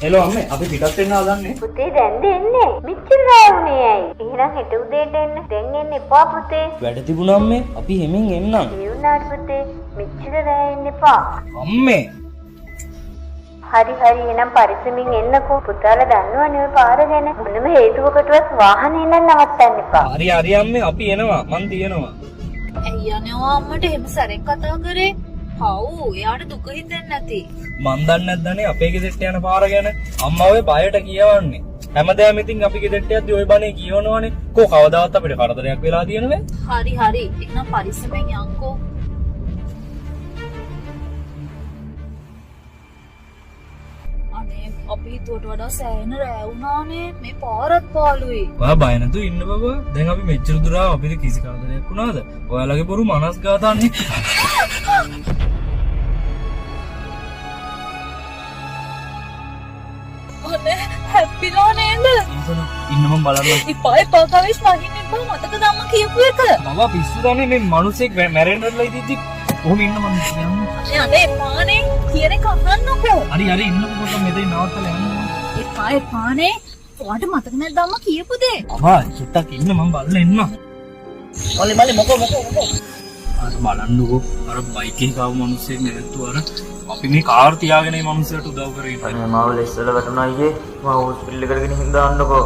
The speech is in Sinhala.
එලෝ අම්මේ අපි පිටත් වෙන්න හදන්නේ. පුතේ දැන් දෙන්නේ. මෙච්චර රාවුනේ ඇයි? එහෙනම් හෙට උදේට එන්න. දැන් එන්න එපා පුතේ. වැඩ තිබුණා අම්මේ. අපි හෙමින් එන්නම්. ඒ වුණාට පුතේ මෙච්චර රෑ එන්න එපා. අම්මේ. හරි එහෙනම් පරිස්සමින් එන්නකෝ. පුතාලා දන්නවනේ ඔය පාර ගැන. මොනම හේතුවකටවත් වාහනේ නම් නවත්තන්න එපා. හරි අම්මේ අපි එනවා. මං තියනවා. ඇයි අනේ අම්මට එහෙම සැරෙන් කතා කරේ? හව් එයාට දුක හිතෙන්නේ නැති. මන් දන්නේ නැද්දනේ අපේ ගෙදරට යන පාර ගැන. අම්මා ඔය බයට කියවන්නේ. හැමදාම ඉතින් අපි ගෙදරට යද්දි ඔය බණේ කියවනවනේ. කෝ කවදාවත් අපිට කරදරයක් වෙලා තියෙනවද? හරි එහෙනම් පරිස්සමෙන් යන්කෝ. අනේ අපි හිතුවට වඩා සෑහෙන රෑ වුණානේ. මේ පාරත් පාළුයි. ඔයා බය නැතුව ඉන්න බබා. දැන් අපි මෙච්චර දුර අපිට කිසි කරදරයක් වුණාද? ඔයාලගේ බොරු මනස්ගතන්නේ. අනේ හැප්පිලා නේද? ඉන්න මම බලන්න. ඉපා කවිස් වහින්න එපා මතකද අම්මා කියපු එක? බබා පිස්සු දන්නේ මේ මිනිස්සෙක් මැරෙන්නලා ඉතිද්දි කොහොම ඉන්න මම කියන්නේ. අනේ එපානේ කියන එක අහන්නකෝ. හරි ඉන්නකො පොඩ්ඩක් මෙතන නවත්තලා යන්න. එපානේ ඔයාට මතක නැද්ද අම්මා කියපු දේ? බබා චුට්ටක් ඉන්න මම බලලා එන්න. මල්ලි මොකෝ. අර බලන්නකෝ අර බයිකෙන් කාව මිනිස්සෙක් නැතුව අර අපි මේ කාර් තියාගෙන මේ මිනිස්සුන්ට උදව් කරේ ඉතින්. මාව ලෙස්සල වැටුණා අයියේ. මම හොස්පිටල් එකට ගෙනිහින් දාන්නකෝ.